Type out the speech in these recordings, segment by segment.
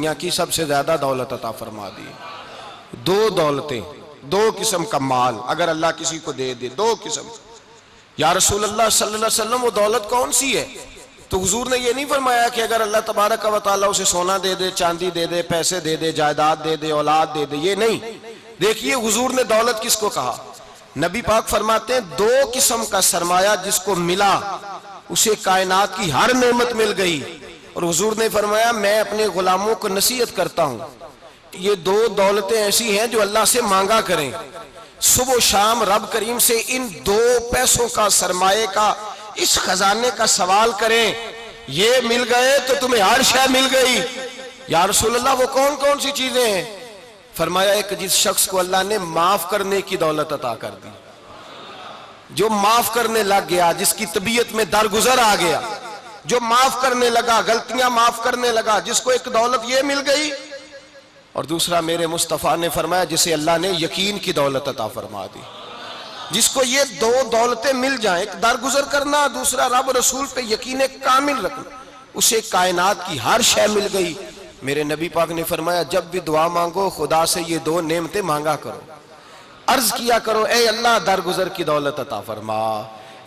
दुनिया की सबसे ज्यादा दौलत अता फरमा दी। दो दौलतें, दो किस्म का माल अगर अल्लाह किसी को दे दे, दो किस्म। या रसूल अल्लाह सल्लल्लाहु अलैहि वसल्लम वो दौलत कौन सी है? तो हुजूर ने ये नहीं फरमाया कि अगर अल्लाह तबारक व तआला उसे सोना दे दे, चांदी दे दे, पैसे दे दे, जायदाद दे दे, औलाद दे दे, ये नहीं। देखिए हुजूर ने दौलत किसको कहा। नबी पाक फरमाते हैं दो किस्म का सरमाया जिसको मिला उसे कायनात की हर नेमत मिल गई। और हुजूर ने फरमाया मैं अपने गुलामों को नसीहत करता हूं, ये दो दौलतें ऐसी हैं जो अल्लाह से मांगा करें। सुबह शाम रब करीम से इन दो पैसों का, सरमाए का, इस खजाने का सवाल करें। ये मिल गए तो तुम्हें हर शय मिल गई। या रसूल अल्लाह वो कौन कौन सी चीजें हैं? फरमाया एक जिस शख्स को अल्लाह ने माफ करने की दौलत अता कर दी, जो माफ करने लग गया, जिसकी तबीयत में दरगुजर आ गया, जो माफ करने लगा, गलतियां माफ करने लगा, जिसको एक दौलत ये मिल गई। और दूसरा मेरे मुस्तफ़ा ने फरमाया जिसे अल्लाह ने यकीन की दौलत अता फरमा दी। जिसको ये दो दौलतें मिल जाएं, एक दरगुजर करना, दूसरा रब रसूल पे यकीन कामिल रखना, उसे कायनात की हर शय मिल गई। मेरे नबी पाक ने फरमाया जब भी दुआ मांगो खुदा से ये दो नेमतें मांगा करो, अर्ज किया करो ए अल्लाह दरगुजर की दौलत अता फरमा,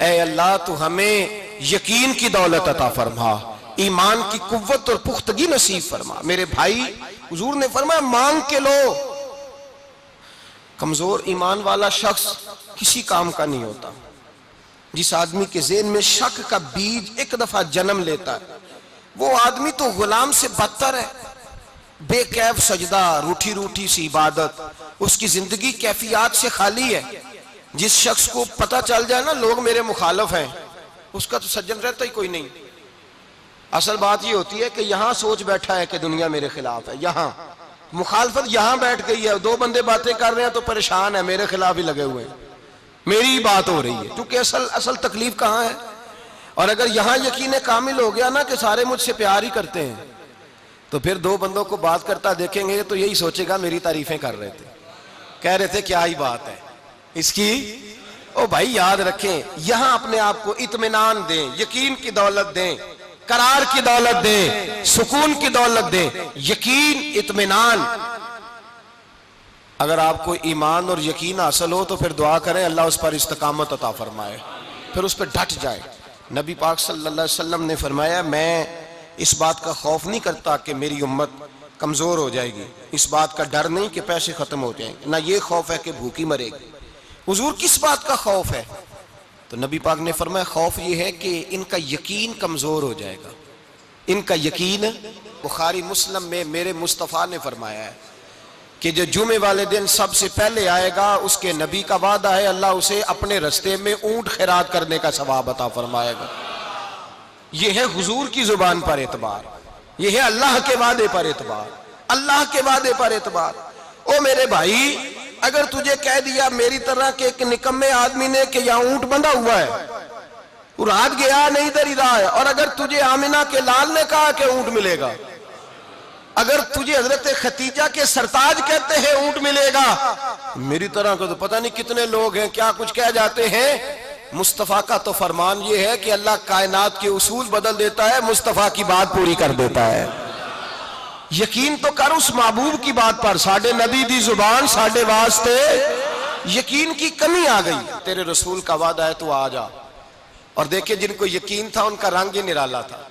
ए अल्लाह तू हमें यकीन की दौलत अता फरमा, ईमान की कुव्वत और पुख्तगी नसीब फरमा। मेरे भाई हुजूर ने फरमाया मांग के लो। कमजोर ईमान वाला शख्स किसी काम का नहीं होता। जिस आदमी के ज़हन में शक का बीज एक दफा जन्म लेता है वो आदमी तो गुलाम से बदतर है। बेकैफ सजदा, रूठी रूठी सी इबादत, उसकी जिंदगी कैफियत से खाली है। जिस शख्स को पता चल जाए ना लोग मेरे मुखालिफ हैं, उसका तो सज्जन रहता ही कोई नहीं। असल बात ये होती है कि यहां सोच बैठा है कि दुनिया मेरे खिलाफ है, यहां मुखालफत यहां बैठ गई है। दो बंदे बातें कर रहे हैं तो परेशान है, मेरे खिलाफ ही लगे हुए हैं, मेरी ही बात हो रही है, क्योंकि असल तकलीफ कहां है। और अगर यहां यकीन कामिल हो गया ना कि सारे मुझसे प्यार ही करते हैं, तो फिर दो बंदों को बात करता देखेंगे तो यही सोचेगा मेरी तारीफें कर रहे थे, कह रहे थे क्या ही बात है इसकी। ओ भाई याद रखें, यहां अपने आप को इत्मीनान दें, यकीन की दौलत दें, करार की दौलत दें, सुकून की दौलत दें। यकीन, इत्मीनान। अगर आपको ईमान और यकीन हासिल हो तो फिर दुआ करें अल्लाह उस पर इस्तकामत अता फरमाए, फिर उस पर डट जाए। नबी पाक सल्लल्लाहु अलैहि वसल्लम ने फरमाया मैं इस बात का खौफ नहीं करता कि मेरी उम्मत कमजोर हो जाएगी, इस बात का डर नहीं कि पैसे खत्म हो जाएंगे, ना ये खौफ है कि भूखी मरेगी। हुजूर किस बात का खौफ है? तो नबी पाक ने फरमाया खौफ ये है कि इनका यकीन कमजोर हो जाएगा। इनका यकीन, बुखारी मुस्लिम में मेरे मुस्तफ़ा ने फरमाया है कि जो जुमे वाले दिन सबसे पहले आएगा उसके नबी का वादा है अल्लाह उसे अपने रास्ते में ऊंट खैरात करने का सवाब अता फरमाएगा। यह है हुजूर की जुबान पर एतबार, यह है अल्लाह के वादे पर एतबार, अल्लाह के वादे पर एतबार। ओ मेरे भाई, अगर तुझे कह दिया मेरी तरह के एक निकम्मे आदमी ने कि यहाँ ऊंट बंधा हुआ है, वो रात गया नहीं इधर ही रहा है, और अगर तुझे आमिना के लाल ने कहा कि ऊंट मिलेगा, अगर तुझे हजरत खतीजा के सरताज कहते हैं ऊंट मिलेगा, मेरी तरह का तो पता नहीं कितने लोग हैं क्या कुछ कह जाते हैं। मुस्तफ़ा का तो फरमान ये है कि अल्लाह कायनात के उसूल बदल देता है, मुस्तफ़ा की बात पूरी कर देता है। यकीन तो कर उस महबूब की बात पर, साडे नबी दी जुबान साडे वास्ते यकीन की कमी आ गई। तेरे रसूल का वादा है तू आ जा। और देखे जिनको यकीन था उनका रंग ही निराला था।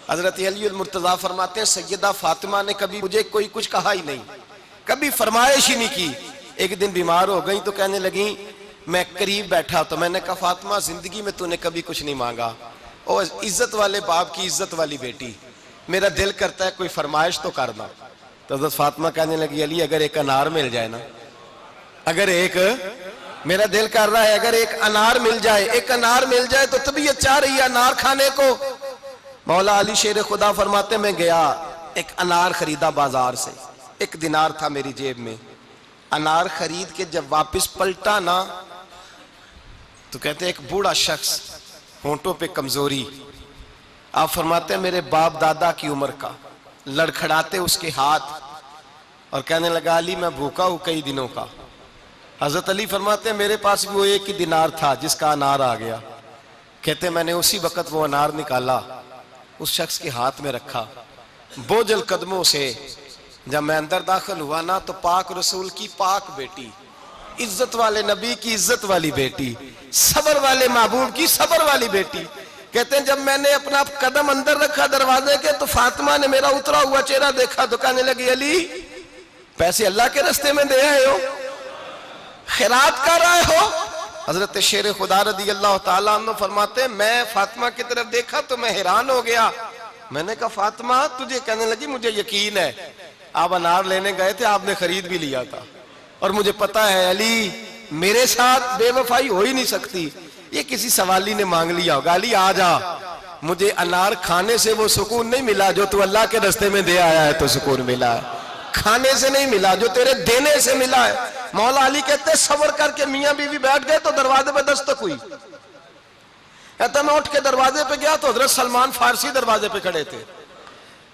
हजरत अली मुर्तजा फरमाते हैं सैयदा फातिमा ने कभी मुझे कोई कुछ कहा ही नहीं, कभी फरमाइश ही नहीं की। एक दिन बीमार हो गई तो कहने लगी, मैं करीब बैठा तो मैंने कहा फातिमा जिंदगी में तूने कभी कुछ नहीं मांगा, और इज्जत वाले बाप की इज्जत वाली बेटी, मेरा दिल करता है कोई फरमाइश तो करना। तो हजरत फातिमा कहने लगी अली अगर एक अनार मिल जाए ना, अगर एक, मेरा दिल कर रहा है अगर एक अनार मिल जाए, एक अनार मिल जाए तो तबीयत चाह रही है अनार खाने को। मौला अली शेर खुदा फरमाते मैं गया एक अनार खरीदा बाजार से, 1 दिनार था मेरी जेब में। अनार खरीद के जब वापस पलटा ना तो कहते एक बूढ़ा शख्स, होंठों पे कमजोरी, आप फरमाते हैं मेरे बाप दादा की उम्र का, लड़खड़ाते उसके हाथ और कहने लगा अली मैं भूखा हूं कई दिनों का। हजरत अली फरमाते हैं मेरे पास भी वो 1 ही दिनार था जिसका अनार आ गया। कहते मैंने उसी वक्त वो अनार निकाला, उस शख्स के हाथ में रखा, बोझल कदमों से जब मैं अंदर दाखिल हुआ ना तो पाक रसूल की पाक बेटी, इज्जत वाले नबी की इज्जत वाली बेटी, सबर वाले महबूब की सबर वाली बेटी, कहते हैं जब मैंने अपना कदम अंदर रखा दरवाजे के तो फातिमा ने मेरा उतरा हुआ चेहरा देखा तो कहने लगी अली पैसे अल्लाह के रास्ते में दे आए हो, खैरात कर रहे हो। हजरत शेर खुदा रदी अल्लाह ताला अन्हु फरमाते मैं फातिमा की तरफ देखा तो मैं हैरान हो गया। मैंने कहा फातिमा तुझे, कहने लगी मुझे यकीन है आप अनार लेने गए थे, आपने खरीद भी लिया था और मुझे पता है अली मेरे साथ बेवफाई हो ही नहीं सकती, ये किसी सवाली ने मांग लिया होगा। अली आ जा, मुझे अनार खाने से वो सुकून नहीं मिला जो तू अल्लाह के रास्ते में दे आया है तो सुकून मिला है, खाने से नहीं मिला जो तेरे देने से मिला है। मौला अली कहते सबर करके मियां बीवी बैठ गए तो दरवाजे पे दस्तक हुई। कहता मैं उठ के दरवाजे पे गया तो हजरत सलमान फारसी दरवाजे पे खड़े थे।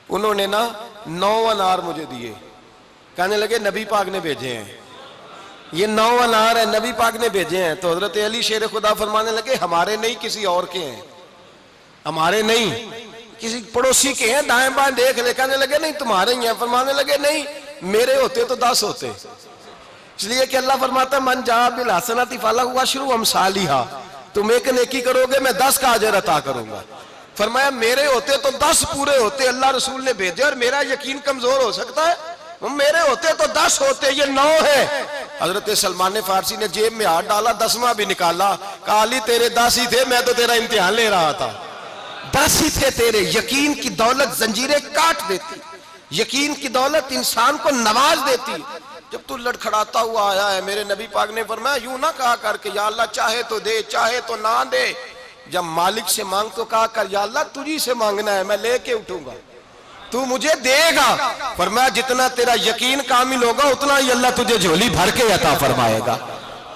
उन्होंने ना 9 अनार मुझे दिए, कहने लगे नबी पाक ने भेजे हैं, ये 9 अनार है नबी पाक ने भेजे हैं। तो हजरत अली शेर खुदा फरमाने लगे हमारे नहीं किसी और के हैं, हमारे नहीं किसी पड़ोसी के हैं, दाएं बाएं देख ले। कहने लगे नहीं तुम्हारे ही हैं। फरमाने लगे नहीं मेरे होते तो 10 होते, इसलिए कि अल्लाह फरमाता मन जा बिल हसनती फलहु अशरु अमसालिहा, तुम एक नेकी करोगे मैं 10 का अजर अता करूंगा। फरमाया मेरे होते तो 10 पूरे होते, अल्लाह रसूल ने भेजे और मेरा यकीन कमजोर हो सकता है, मेरे होते तो 10 होते, ये 9 है। हजरत सलमान फारसी ने जेब में हाथ डाला, 10वां भी निकाला, कहा अली तेरे 10 ही थे, मैं तो तेरा इम्तिहान ले रहा था। 10 ही थे तेरे। यकीन की दौलत जंजीरें काट देती, यकीन की दौलत इंसान को नवाज देती। जब तू लड़खड़ाता हुआ आया है, मेरे नबी पाक ने फरमाया यूं ना कहा कर के या अल्लाह चाहे तो दे चाहे तो ना दे, जब मालिक से मांग तो कहा कर या अल्लाह तुझी से मांगना है, मैं लेके उठूंगा, तू मुझे देगा। फरमाया जितना तेरा यकीन कामिल होगा उतना ही अल्लाह तुझे झोली भर के अता फरमाएगा।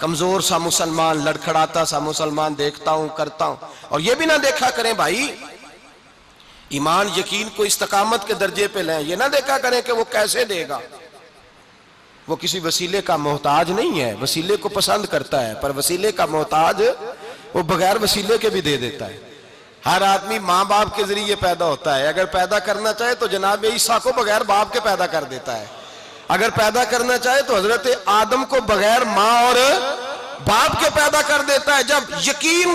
कमजोर सा मुसलमान, लड़खड़ाता सा मुसलमान देखता हूं करता हूं। और ये भी ना देखा करें भाई ईमान यकीन को इस्तकामत के दर्जे पे लें, ये ना देखा करें कि वो कैसे देगा, वो किसी वसीले का मोहताज नहीं है, वसीले को पसंद करता है, पर वसीले का मोहताज वो बगैर वसीले के भी दे देता है। हर आदमी माँ बाप के जरिए पैदा होता है, अगर पैदा करना चाहे तो जनाब ईसा को बगैर बाप के पैदा कर देता है, अगर पैदा करना चाहे तो हजरत आदम को बगैर माँ और बाप के पैदा कर देता है। जब यकीन